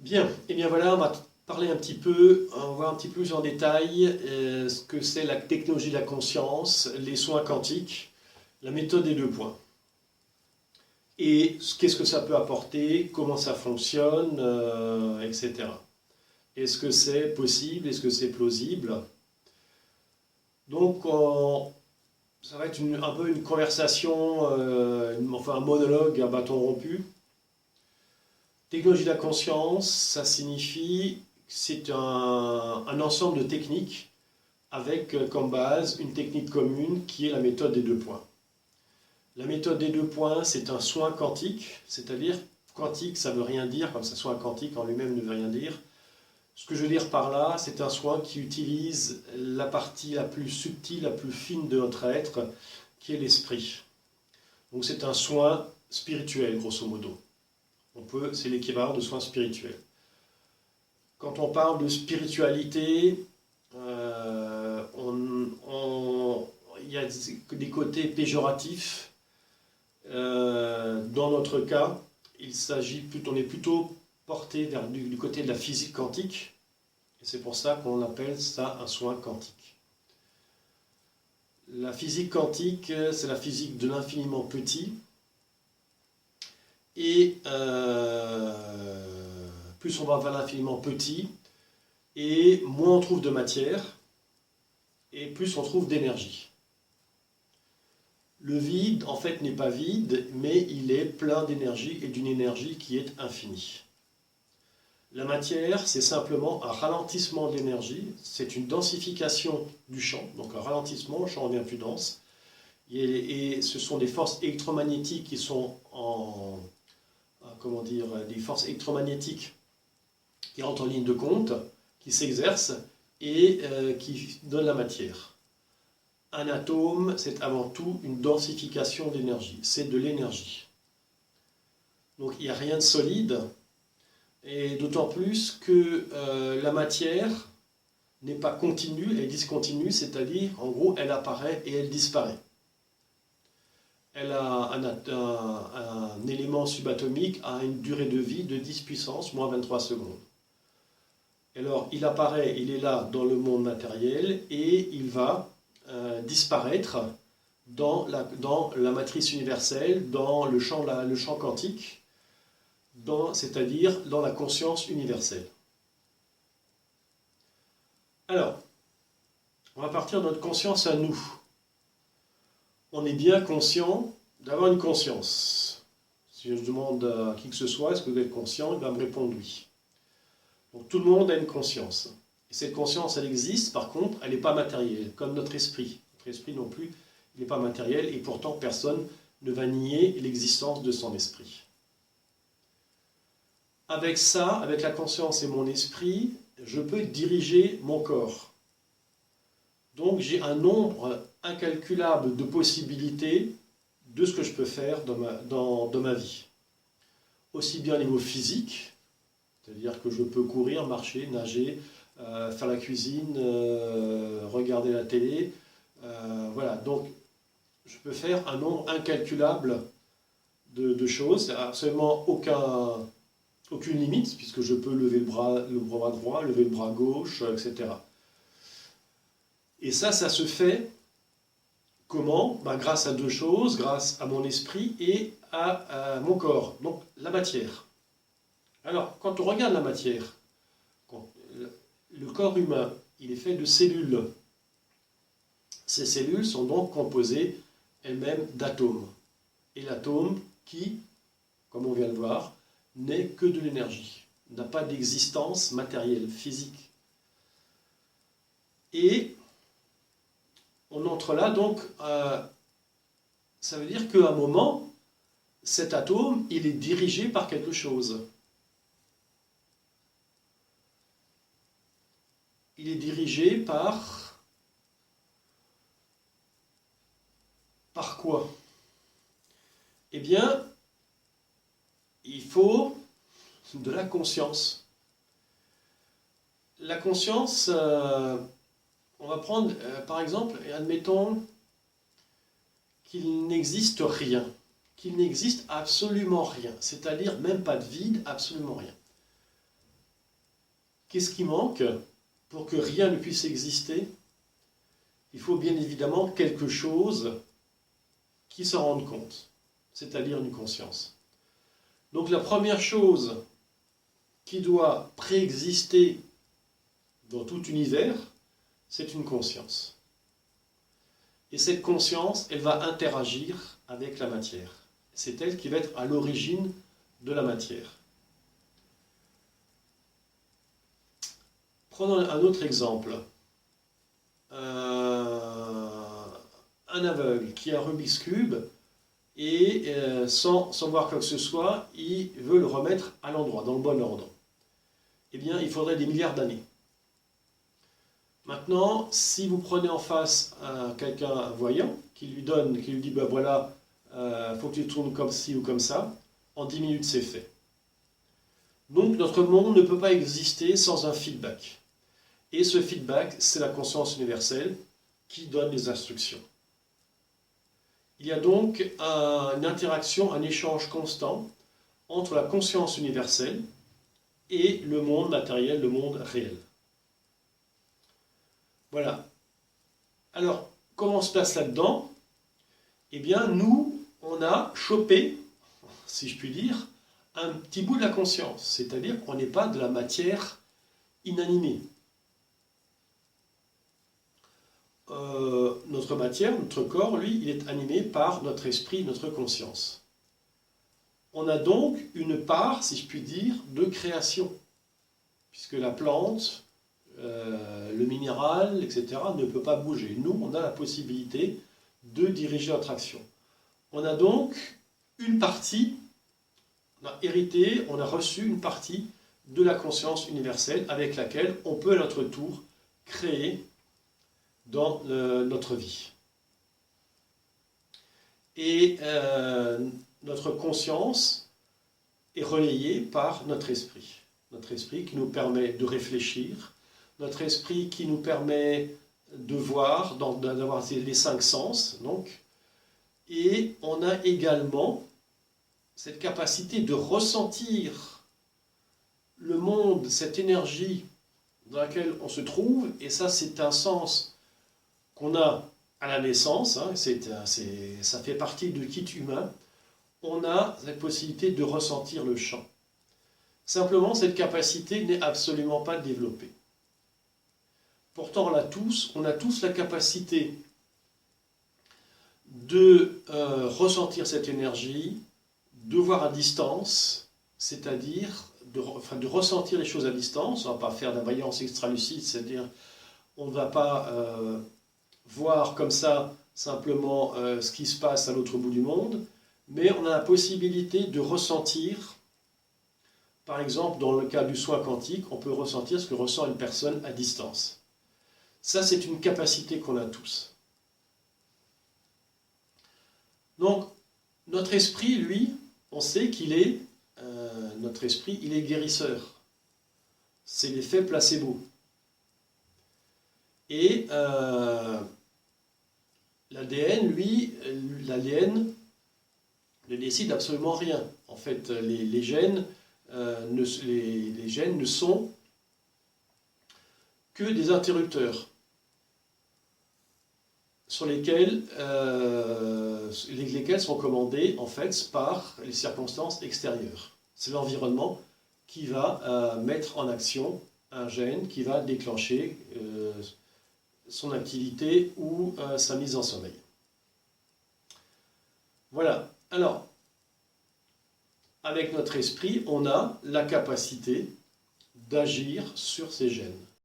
Bien, et bien voilà, on va parler un petit peu, on va voir un petit peu plus en détail ce que c'est la technologie de la conscience, les soins quantiques, la méthode des deux points. Et qu'est-ce que ça peut apporter, comment ça fonctionne, etc. Est-ce que c'est possible, est-ce que c'est plausible? Donc, ça va être un peu une conversation, enfin un monologue à bâton rompu. Technologie de la conscience, ça signifie que c'est un ensemble de techniques avec comme base une technique commune qui est la méthode des deux points. La méthode des deux points, c'est un soin quantique, c'est-à-dire quantique, ça ne veut rien dire, comme ça soin quantique en lui-même ne veut rien dire. Ce que je veux dire par là, c'est un soin qui utilise la partie la plus subtile, la plus fine de notre être, qui est l'esprit. Donc c'est un soin spirituel, grosso modo. C'est l'équivalent de soins spirituels. Quand on parle de spiritualité, il y a des côtés péjoratifs. Dans notre cas, on est plutôt porté vers du côté de la physique quantique, et c'est pour ça qu'on appelle ça un soin quantique. La physique quantique, c'est la physique de l'infiniment petit, et plus on va vers l'infiniment petit, et moins on trouve de matière, et plus on trouve d'énergie. Le vide, en fait, n'est pas vide, mais il est plein d'énergie, et d'une énergie qui est infinie. La matière, c'est simplement un ralentissement de l'énergie, c'est une densification du champ, donc un ralentissement, le champ devient plus dense, et ce sont des forces électromagnétiques qui sont des forces électromagnétiques qui rentrent en ligne de compte, qui s'exercent et qui donnent la matière. Un atome, c'est avant tout une densification d'énergie, c'est de l'énergie. Donc il n'y a rien de solide, et d'autant plus que la matière n'est pas continue, elle est discontinue, c'est-à-dire en gros elle apparaît et elle disparaît. Elle a un élément subatomique à une durée de vie de 10 puissance moins 23 secondes. Alors il apparaît, il est là dans le monde matériel et il va disparaître dans la matrice universelle, dans le champ quantique, c'est-à-dire dans la conscience universelle. Alors, on va partir de notre conscience à nous. On est bien conscient d'avoir une conscience. Si je demande à qui que ce soit, est-ce que vous êtes conscient, il va me répondre oui. Donc tout le monde a une conscience. Et cette conscience, elle existe, par contre, elle n'est pas matérielle, comme notre esprit. Notre esprit non plus, il n'est pas matériel, et pourtant personne ne va nier l'existence de son esprit. Avec ça, avec la conscience et mon esprit, je peux diriger mon corps. Donc j'ai un nombre incalculable de possibilités de ce que je peux faire dans ma vie. Aussi bien au niveau physique, c'est-à-dire que je peux courir, marcher, nager, faire la cuisine, regarder la télé. Voilà, donc je peux faire un nombre incalculable de choses. Il n'y a absolument aucune limite, puisque je peux lever le bras droit, lever le bras gauche, etc. Et ça se fait comment? Grâce à deux choses, grâce à mon esprit et à mon corps, donc la matière. Alors, quand on regarde la matière, le corps humain, il est fait de cellules. Ces cellules sont donc composées elles-mêmes d'atomes. Et l'atome qui, comme on vient de le voir, n'est que de l'énergie, n'a pas d'existence matérielle, physique. Et on entre là, donc, ça veut dire qu'à un moment, cet atome, il est dirigé par quelque chose. Il est dirigé par quoi? Eh bien, il faut de la conscience. La conscience, on va prendre, par exemple, admettons qu'il n'existe rien, qu'il n'existe absolument rien, c'est-à-dire même pas de vide, absolument rien. Qu'est-ce qui manque pour que rien ne puisse exister? Il faut bien évidemment quelque chose qui s'en rende compte, c'est-à-dire une conscience. Donc la première chose qui doit préexister dans tout univers, c'est une conscience. Et cette conscience, elle va interagir avec la matière. C'est elle qui va être à l'origine de la matière. Prenons un autre exemple. Un aveugle qui a un Rubik's Cube et sans voir quoi que ce soit, il veut le remettre à l'endroit, dans le bon ordre. Eh bien, il faudrait des milliards d'années. Maintenant, si vous prenez en face quelqu'un voyant, qui lui dit, ben voilà, faut que tu tournes comme ci ou comme ça, en 10 minutes c'est fait. Donc notre monde ne peut pas exister sans un feedback. Et ce feedback, c'est la conscience universelle qui donne les instructions. Il y a donc une interaction, un échange constant entre la conscience universelle et le monde matériel, le monde réel. Voilà. Alors, comment se passe là-dedans? Eh bien, nous, on a chopé, si je puis dire, un petit bout de la conscience. C'est-à-dire qu'on n'est pas de la matière inanimée. Notre matière, notre corps, lui, il est animé par notre esprit, notre conscience. On a donc une part, si je puis dire, de création. Puisque la plante, le minéral, etc., ne peut pas bouger. Nous, on a la possibilité de diriger notre action. On a donc une partie, on a hérité, on a reçu une partie de la conscience universelle avec laquelle on peut à notre tour créer dans notre vie. Et notre conscience est relayée par notre esprit. Notre esprit qui nous permet de réfléchir, notre esprit qui nous permet de voir, d'avoir les 5 sens, donc. Et on a également cette capacité de ressentir le monde, cette énergie dans laquelle on se trouve, et ça c'est un sens qu'on a à la naissance, hein, ça fait partie du kit humain, on a cette possibilité de ressentir le champ. Simplement, cette capacité n'est absolument pas développée. Pourtant, on a tous la capacité de ressentir cette énergie, de voir à distance, c'est-à-dire de ressentir les choses à distance. On ne va pas faire de la voyance extralucide, c'est-à-dire on ne va pas voir comme ça simplement ce qui se passe à l'autre bout du monde, mais on a la possibilité de ressentir, par exemple dans le cas du soin quantique, on peut ressentir ce que ressent une personne à distance. Ça, c'est une capacité qu'on a tous. Donc, notre esprit, lui, on sait qu'il est, notre esprit, il est guérisseur. C'est l'effet placebo. Et l'ADN, lui, l'ADN ne décide absolument rien. En fait, les gènes ne sont que des interrupteurs sur lesquels sont commandés en fait par les circonstances extérieures. C'est l'environnement qui va mettre en action un gène qui va déclencher son activité ou sa mise en sommeil. Voilà. Alors, avec notre esprit, on a la capacité d'agir sur ces gènes.